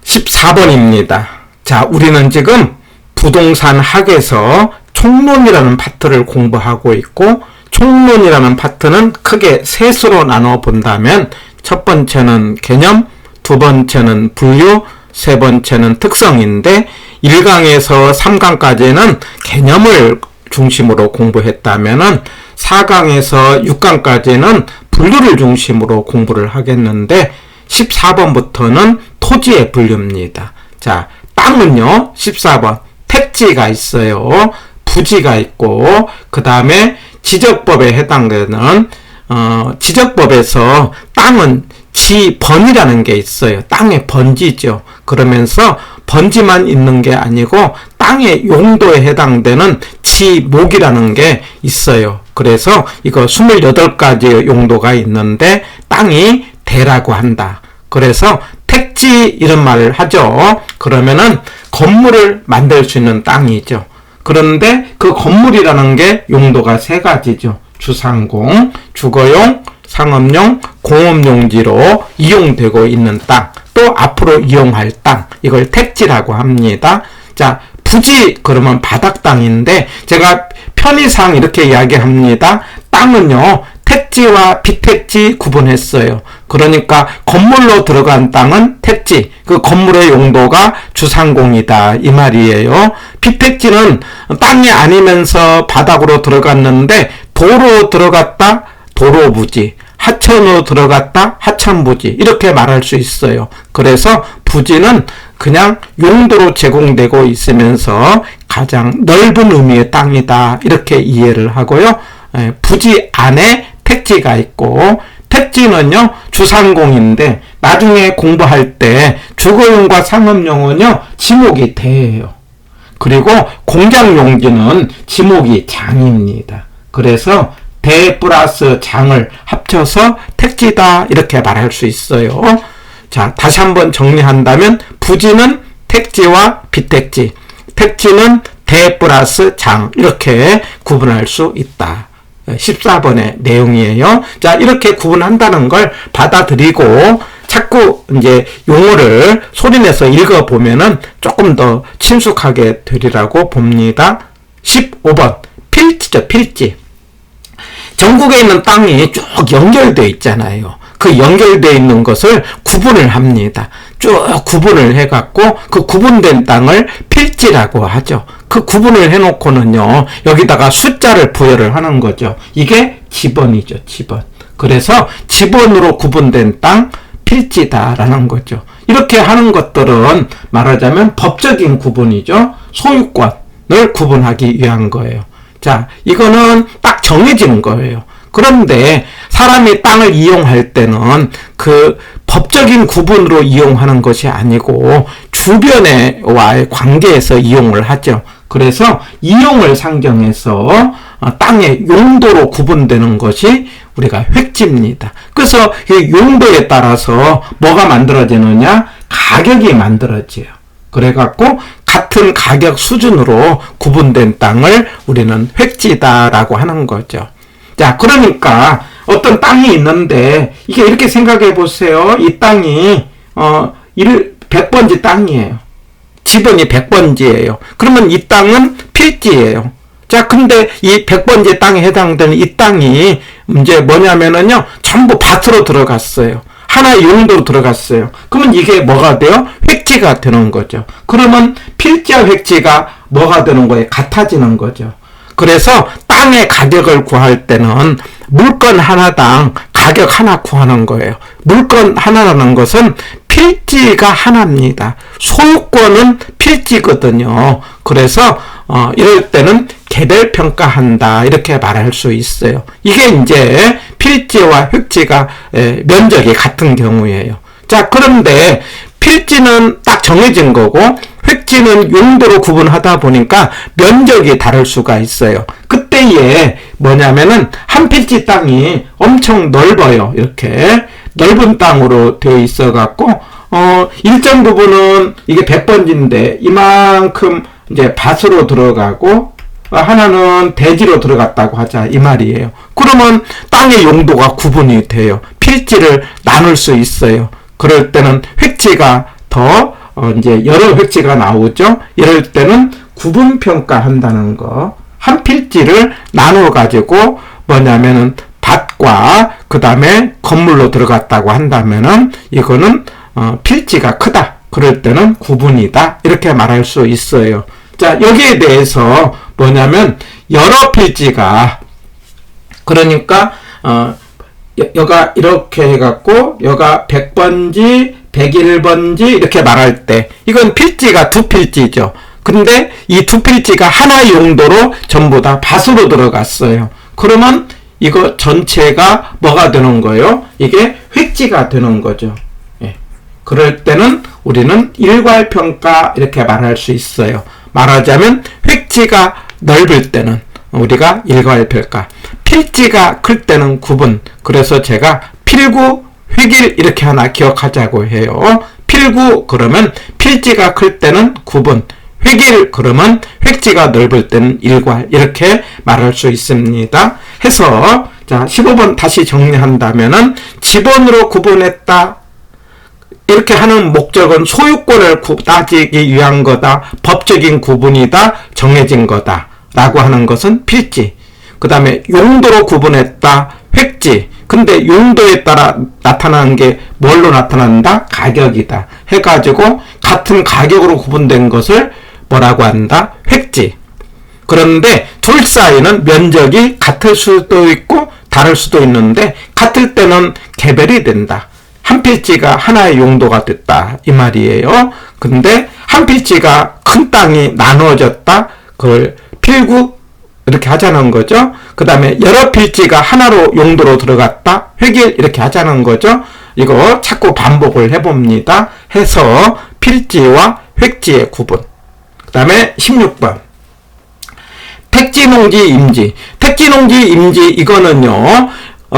14번입니다. 자, 우리는 지금 부동산 학에서 총론이라는 파트를 공부하고 있고, 총론이라는 파트는 크게 셋으로 나눠 본다면 첫 번째는 개념, 두 번째는 분류, 세 번째는 특성인데 1강에서 3강까지는 개념을 중심으로 공부했다면은 4강에서 6강까지는 분류를 중심으로 공부를 하겠는데 14번부터는 토지의 분류입니다. 자, 땅은요, 14번 택지가 있어요. 부지가 있고, 그 다음에 지적법에 해당되는 지적법에서 땅은 지번이라는 게 있어요. 땅의 번지죠. 그러면서 번지만 있는 게 아니고 땅의 용도에 해당되는 지목이라는 게 있어요. 그래서 이거 28가지 용도가 있는데 땅이 대라고 한다. 그래서 택지 이런 말을 하죠. 그러면은 건물을 만들 수 있는 땅이죠. 그런데 그 건물이라는 게 용도가 세 가지죠. 주상공, 주거용, 상업용, 공업용지로 이용되고 있는 땅, 또 앞으로 이용할 땅, 이걸 택지라고 합니다. 자, 부지 그러면 바닥 땅인데 제가 편의상 이렇게 이야기합니다. 땅은요, 택지와 비택지 구분했어요. 그러니까 건물로 들어간 땅은 택지, 그 건물의 용도가 주상공이다 이 말이에요. 비택지는 땅이 아니면서 바닥으로 들어갔는데 도로 들어갔다 도로부지, 하천으로 들어갔다 하천부지 이렇게 말할 수 있어요. 그래서 부지는 그냥 용도로 제공되고 있으면서 가장 넓은 의미의 땅이다 이렇게 이해를 하고요. 부지 안에 택지가 있고, 택지는요 주상공인데 나중에 공부할 때 주거용과 상업용은요 지목이 대예요. 그리고 공장용지는 지목이 장입니다. 그래서 대 플러스 장을 합쳐서 택지다 이렇게 말할 수 있어요. 자, 다시 한번 정리한다면 부지는 택지와 비택지, 택지는 대 플러스 장 이렇게 구분할 수 있다. 14번의 내용이에요. 자, 이렇게 구분한다는 걸 받아들이고 자꾸 이제 용어를 소리내서 읽어보면은 조금 더 친숙하게 되리라고 봅니다. 15번 필지죠. 필지. 전국에 있는 땅이 쭉 연결되어 있잖아요. 그 연결되어 있는 것을 구분을 합니다. 쭉 구분을 해갖고 그 구분된 땅을 필지라고 하죠. 그 구분을 해놓고는요, 여기다가 숫자를 부여를 하는 거죠. 이게 지번이죠, 지번. 그래서 지번으로 구분된 땅, 필지다라는 거죠. 이렇게 하는 것들은 말하자면 법적인 구분이죠. 소유권을 구분하기 위한 거예요. 자, 이거는 딱 정해진 거예요. 그런데 사람이 땅을 이용할 때는 그 법적인 구분으로 이용하는 것이 아니고 주변와의 관계에서 이용을 하죠. 그래서 이용을 상정해서 땅의 용도로 구분되는 것이 우리가 획지입니다. 그래서 이 용도에 따라서 뭐가 만들어지느냐? 가격이 만들어져요. 그래갖고 같은 가격 수준으로 구분된 땅을 우리는 획지다라고 하는 거죠. 자, 그러니까 어떤 땅이 있는데 이게 이렇게 생각해 보세요. 이 땅이 100번지 땅이에요. 지번이 100번지예요. 그러면 이 땅은 필지예요. 자, 근데 이 100번지 땅에 해당되는 이 땅이 이제 뭐냐면은요, 전부 밭으로 들어갔어요. 하나의 용도로 들어갔어요. 그러면 이게 뭐가 돼요? 획지가 되는 거죠. 그러면 필지와 획지가 뭐가 되는 거예요? 같아지는 거죠. 그래서 땅의 가격을 구할 때는 물건 하나당 가격 하나 구하는 거예요. 물건 하나라는 것은 필지가 하나입니다. 소유권은 필지거든요. 그래서 이럴 때는 개별 평가한다 이렇게 말할 수 있어요. 이게 이제 필지와 획지가 면적이 같은 경우예요. 자, 그런데 필지는 딱 정해진 거고 획지는 용도로 구분하다 보니까 면적이 다를 수가 있어요. 그때에 뭐냐면은 한 필지 땅이 엄청 넓어요. 이렇게 넓은 땅으로 되어 있어 갖고 일정 부분은 이게 100번지인데 이만큼 이제 밭으로 들어가고 하나는 대지로 들어갔다고 하자 이 말이에요. 그러면 땅의 용도가 구분이 돼요. 필지를 나눌 수 있어요. 그럴 때는 획지가 더 이제 여러 획지가 나오죠. 이럴 때는 구분평가 한다는 거. 한 필지를 나눠 가지고 뭐냐면은 밭과 그 다음에 건물로 들어갔다고 한다면은 이거는 필지가 크다. 그럴 때는 구분이다. 이렇게 말할 수 있어요. 자, 여기에 대해서 뭐냐면 여러 필지가 그러니까 여가 이렇게 해갖고 여가 100번지 101번지 이렇게 말할 때 이건 필지가 두 필지죠. 근데 이 두 필지가 하나의 용도로 전부 다 밭으로 들어갔어요. 그러면 이거 전체가 뭐가 되는 거예요? 이게 획지가 되는 거죠. 예. 그럴 때는 우리는 일괄평가 이렇게 말할 수 있어요. 말하자면 획지가 넓을 때는 우리가 일괄평가, 필지가 클 때는 구분. 그래서 제가 필구, 획일 이렇게 하나 기억하자고 해요. 필구 그러면 필지가 클 때는 구분, 획일 그러면 획지가 넓을 때는 일괄 이렇게 말할 수 있습니다. 해서 자 15번 다시 정리한다면은 지번으로 구분했다. 이렇게 하는 목적은 소유권을 따지기 위한 거다. 법적인 구분이다. 정해진 거다. 라고 하는 것은 필지. 그 다음에 용도로 구분했다. 획지. 근데 용도에 따라 나타나는 게 뭘로 나타난다? 가격이다. 해가지고 같은 가격으로 구분된 것을 뭐라고 한다? 획지. 그런데 둘 사이는 면적이 같을 수도 있고 다를 수도 있는데 같을 때는 개별이 된다. 한 필지가 하나의 용도가 됐다. 이 말이에요. 근데 한 필지가 큰 땅이 나누어졌다. 그걸 필구 이렇게 하자는 거죠. 그 다음에 여러 필지가 하나로 용도로 들어갔다. 획일 이렇게 하자는 거죠. 이거 자꾸 반복을 해봅니다. 해서 필지와 획지의 구분. 그 다음에 16번. 택지농지, 임지. 택지농지, 임지 이거는요.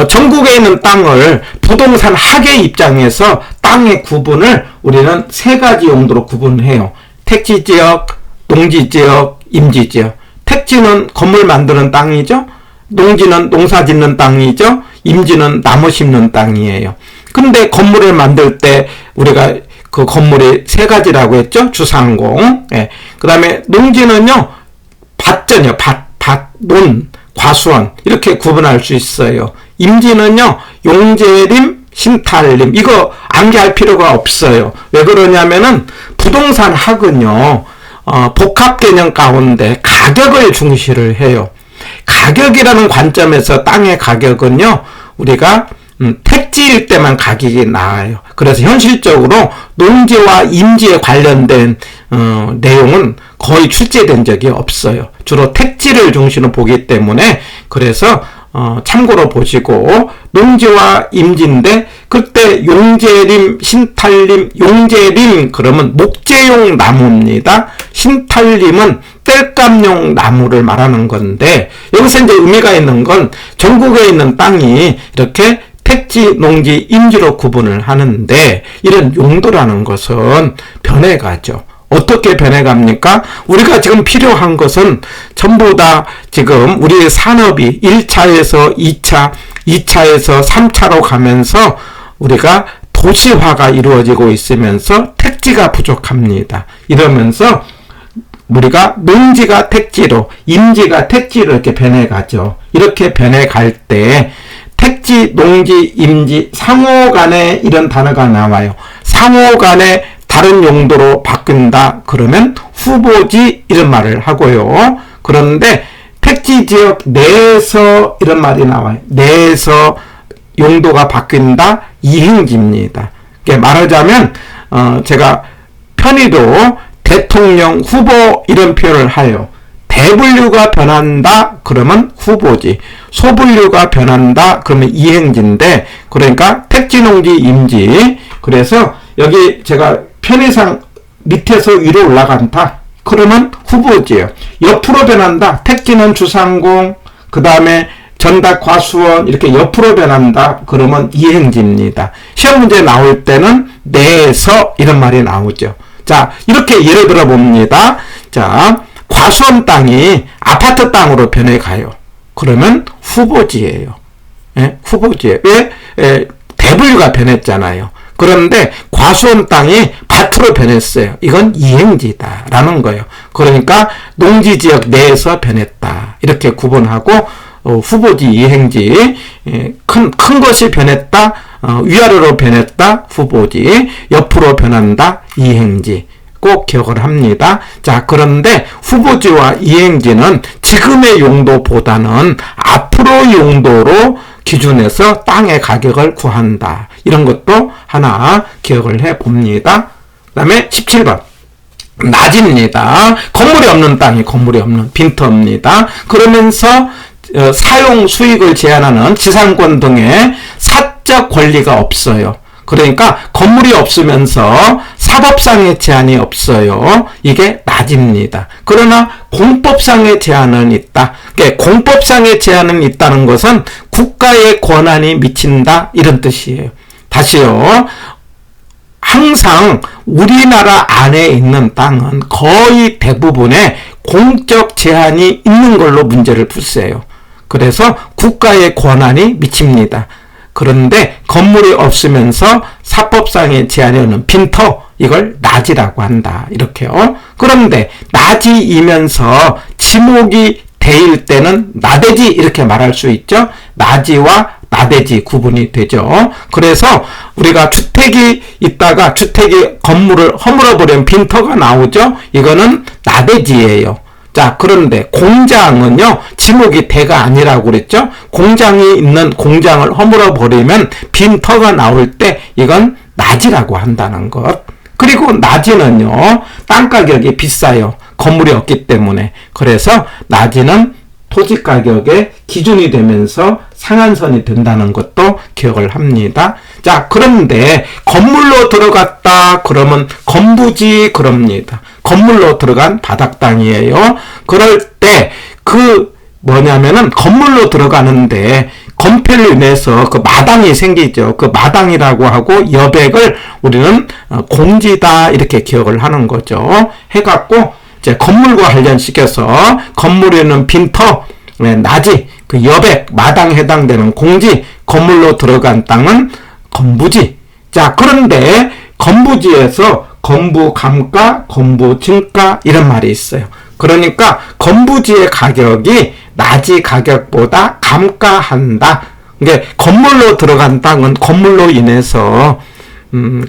전국에 있는 땅을 부동산 학의 입장에서 땅의 구분을 우리는 세 가지 용도로 구분해요. 택지지역, 농지지역, 임지지역. 택지는 건물 만드는 땅이죠. 농지는 농사 짓는 땅이죠. 임지는 나무 심는 땅이에요. 근데 건물을 만들 때 우리가 그 건물이 세 가지라고 했죠. 주상공. 예. 그 다음에 농지는요. 밭전이요. 논, 과수원 이렇게 구분할 수 있어요. 임지는요. 용재림, 신탈림 이거 암기할 필요가 없어요. 왜 그러냐면은 부동산 학은요. 복합 개념 가운데 가격을 중시를 해요. 가격이라는 관점에서 땅의 가격은요. 우리가 택지일 때만 가격이 나와요. 그래서 현실적으로 농지와 임지에 관련된 내용은 거의 출제된 적이 없어요. 주로 택지를 중심으로 보기 때문에 그래서 참고로 보시고 농지와 임지인데 그때 용재림, 신탈림, 용재림 그러면 목재용 나무입니다. 신탈림은 땔감용 나무를 말하는 건데 여기서 이제 의미가 있는 건 전국에 있는 땅이 이렇게 택지, 농지, 임지로 구분을 하는데 이런 용도라는 것은 변해가죠. 어떻게 변해갑니까? 우리가 지금 필요한 것은 전부 다 지금 우리의 산업이 1차에서 2차, 2차에서 3차로 가면서 우리가 도시화가 이루어지고 있으면서 택지가 부족합니다. 이러면서 우리가 농지가 택지로, 임지가 택지로 이렇게 변해가죠. 이렇게 변해갈 때 택지, 농지, 임지, 상호 간에 이런 단어가 나와요. 상호 간에 다른 용도로 바뀐다 그러면 후보지 이런 말을 하고요. 그런데 택지 지역 내에서 이런 말이 나와요. 내에서 용도가 바뀐다 이행지입니다. 말하자면 제가 편의도 대통령 후보 이런 표현을 해요. 대분류가 변한다 그러면 후보지, 소분류가 변한다 그러면 이행지인데 그러니까 택지, 농지, 임지. 그래서 여기 제가 편의상 밑에서 위로 올라간다 그러면 후보지예요. 옆으로 변한다. 택지는 주상공, 그 다음에 전답 과수원 이렇게 옆으로 변한다 그러면 이행지입니다. 시험 문제 나올 때는 내에서 이런 말이 나오죠. 자, 이렇게 예를 들어 봅니다. 자, 과수원 땅이 아파트 땅으로 변해가요. 그러면 후보지예요. 예? 후보지예요. 왜? 대분류가 변했잖아요. 그런데 과수원 땅이 밭으로 변했어요. 이건 이행지다라는 거예요. 그러니까 농지지역 내에서 변했다. 이렇게 구분하고 후보지, 이행지, 큰 것이 변했다, 위아래로 변했다, 후보지, 옆으로 변한다, 이행지. 꼭 기억을 합니다. 자, 그런데 후보지와 이행지는 지금의 용도보다는 앞으로 용도로 기준해서 땅의 가격을 구한다. 이런 것도 하나 기억을 해 봅니다. 그 다음에 17번. 낮입니다. 건물이 없는 땅이 건물이 없는 빈터입니다. 그러면서 사용 수익을 제한하는 지상권 등의 사적 권리가 없어요. 그러니까 건물이 없으면서 사법상의 제한이 없어요. 이게 낮입니다. 그러나 공법상의 제한은 있다. 그러니까 공법상의 제한은 있다는 것은 국가의 권한이 미친다 이런 뜻이에요. 다시요. 항상 우리나라 안에 있는 땅은 거의 대부분의 공적 제한이 있는 걸로 문제를 푸세요. 그래서 국가의 권한이 미칩니다. 그런데 건물이 없으면서 사법상의 제한이 없는 빈터, 이걸 낮이라고 한다. 이렇게요. 그런데 낮이이면서 지목이 대일 때는 나대지 이렇게 말할 수 있죠. 낮이와 나대지 구분이 되죠. 그래서 우리가 주택이 있다가 주택이 건물을 허물어버리면 빈터가 나오죠. 이거는 나대지예요. 자, 그런데 공장은요, 지목이 대가 아니라고 그랬죠? 공장이 있는 공장을 허물어 버리면 빈터가 나올 때 이건 낮이라고 한다는 것. 그리고 낮이는요, 땅 가격이 비싸요. 건물이 없기 때문에. 그래서 낮이는 토지 가격의 기준이 되면서 상한선이 된다는 것도 기억을 합니다. 자, 그런데 건물로 들어갔다 그러면 건부지 그럽니다. 건물로 들어간 바닥 땅이에요. 그럴 때 뭐냐면은 건물로 들어가는데 건폐로 인해서 그 마당이 생기죠. 그 마당이라고 하고 여백을 우리는 공지다 이렇게 기억을 하는 거죠. 해갖고 이제 건물과 관련시켜서 건물에 있는 빈터, 낮이, 그 여백, 마당에 해당되는 공지, 건물로 들어간 땅은 건부지. 자, 그런데 건부지에서 건부 감가, 건부 증가 이런 말이 있어요. 그러니까 건부지의 가격이 낮이 가격보다 감가한다. 그러니까 건물로 들어간 땅은 건물로 인해서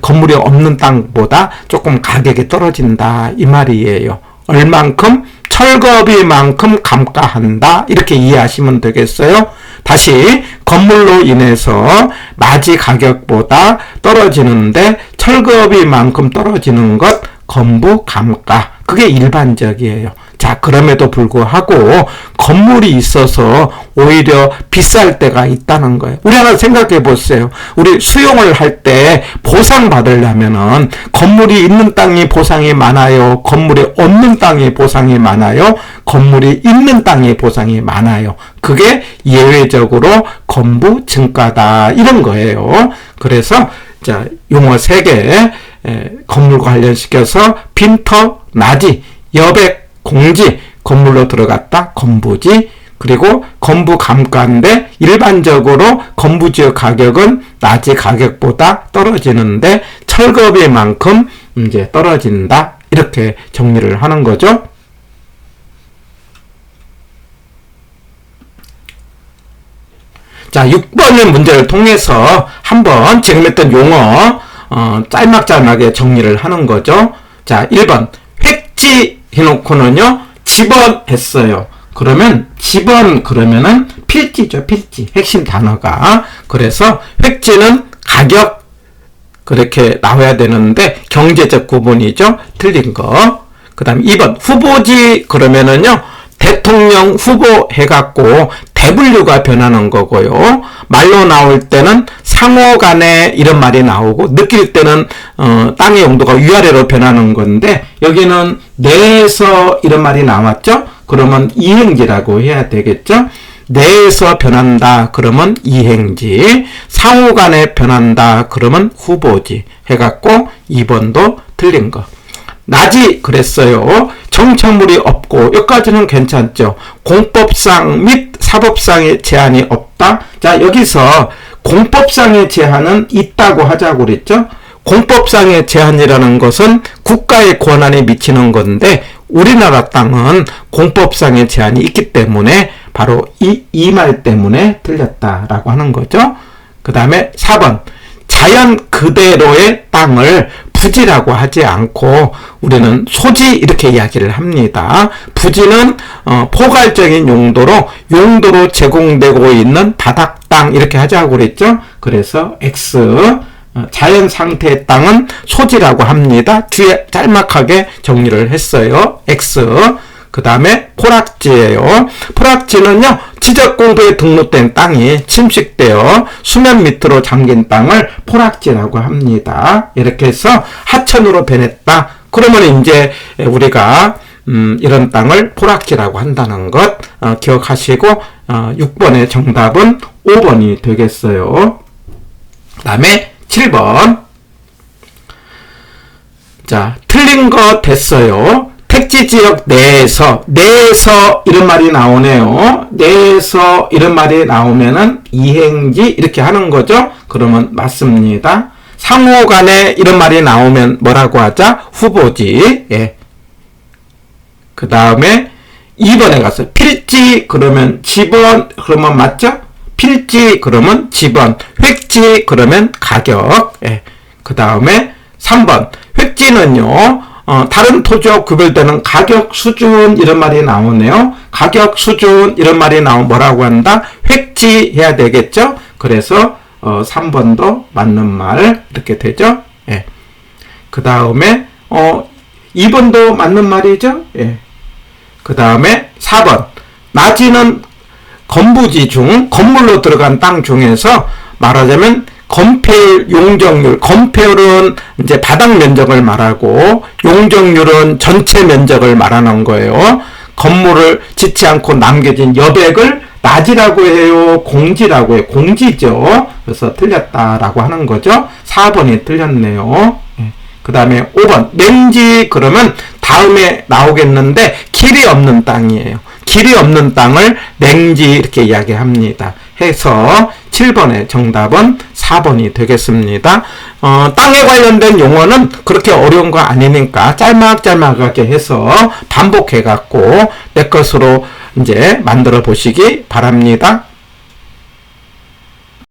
건물이 없는 땅보다 조금 가격이 떨어진다 이 말이에요. 얼만큼? 철거비만큼 감가한다 이렇게 이해하시면 되겠어요. 다시 건물로 인해서 낮이 가격보다 떨어지는데 철거비만큼 떨어지는 것 건부 감가, 그게 일반적이에요. 자, 그럼에도 불구하고 건물이 있어서 오히려 비쌀 때가 있다는 거예요. 우리 하나 생각해 보세요. 우리 수용을 할 때 보상 받으려면은 건물이 있는 땅이 보상이 많아요? 건물이 없는 땅이 보상이 많아요? 건물이 있는 땅이 보상이 많아요. 그게 예외적으로 건부 증가다 이런 거예요. 그래서 자, 용어 3개 건물과 관련시켜서 빈터, 낮이, 여백, 공지, 건물로 들어갔다, 건부지, 그리고 건부 감가인데 일반적으로 건부지의 가격은 낮이 가격보다 떨어지는데 철거비만큼 이제 떨어진다. 이렇게 정리를 하는 거죠. 자, 6번의 문제를 통해서 한번 지금 했던 용어 짤막짤막하게 정리를 하는 거죠. 자, 1번 획지 해놓고는요 집원 했어요. 그러면 집원 그러면은 필지죠. 필지. 핵심 단어가. 그래서 획지는 가격 그렇게 나와야 되는데 경제적 구분이죠. 틀린 거. 그 다음 2번 후보지 그러면은요 대통령 후보 해갖고 대분류가 변하는 거고요. 말로 나올 때는 상호 간에 이런 말이 나오고 느낄 때는 땅의 용도가 위아래로 변하는 건데 여기는 내에서 이런 말이 나왔죠. 그러면 이행지라고 해야 되겠죠. 내에서 변한다 그러면 이행지, 상호 간에 변한다 그러면 후보지 해갖고 2번도 틀린 거. 낮이 그랬어요. 정착물이 없고 여기까지는 괜찮죠. 공법상 및 사법상의 제한이 없다. 자, 여기서 공법상의 제한은 있다고 하자고 그랬죠. 공법상의 제한이라는 것은 국가의 권한에 미치는 건데 우리나라 땅은 공법상의 제한이 있기 때문에 바로 이 말 때문에 틀렸다라고 하는 거죠. 그 다음에 4번 자연 그대로의 땅을 부지라고 하지 않고 우리는 소지 이렇게 이야기를 합니다. 부지는 포괄적인 용도로 제공되고 있는 바닥 땅 이렇게 하자고 그랬죠. 그래서 X 자연 상태의 땅은 소지라고 합니다. 뒤에 짤막하게 정리를 했어요. X 그 다음에 포락지예요. 포락지는요 지적공부에 등록된 땅이 침식되어 수면 밑으로 잠긴 땅을 포락지라고 합니다. 이렇게 해서 하천으로 변했다. 그러면 이제 우리가 이런 땅을 포락지라고 한다는 것 기억하시고 6번의 정답은 5번이 되겠어요. 그 다음에 7번 자 틀린 거 됐어요. 택지지역 내에서 이런 말이 나오네요. 내에서 이런 말이 나오면은 이행지 이렇게 하는 거죠. 그러면 맞습니다. 상호간에 이런 말이 나오면 뭐라고 하자? 후보지. 예. 그 다음에 2번에 가서 필지 그러면 지번 그러면 맞죠? 필지 그러면 지번, 획지 그러면 가격. 예. 그 다음에 3번 획지는요. 다른 토지와 구별되는 가격 수준 이런 말이 나오네요. 가격 수준 이런 말이 나오면 뭐라고 한다? 획지 해야 되겠죠? 그래서 3번도 맞는 말 이렇게 되죠? 예. 그 다음에 2번도 맞는 말이죠? 예. 그 다음에 4번 나지는 건부지 중 건물로 들어간 땅 중에서 말하자면 건폐율, 용적률, 건폐율은 이제 바닥 면적을 말하고 용적률은 전체 면적을 말하는 거예요. 건물을 짓지 않고 남겨진 여백을 낮이라고 해요, 공지라고 해요. 공지죠. 그래서 틀렸다라고 하는 거죠. 4번이 틀렸네요. 그 다음에 5번 맹지 그러면 다음에 나오겠는데 길이 없는 땅이에요. 길이 없는 땅을 맹지 이렇게 이야기합니다. 해서 7번의 정답은 4번이 되겠습니다. 땅에 관련된 용어는 그렇게 어려운 거 아니니까 짤막짤막하게 해서 반복해 갖고 내 것으로 이제 만들어 보시기 바랍니다.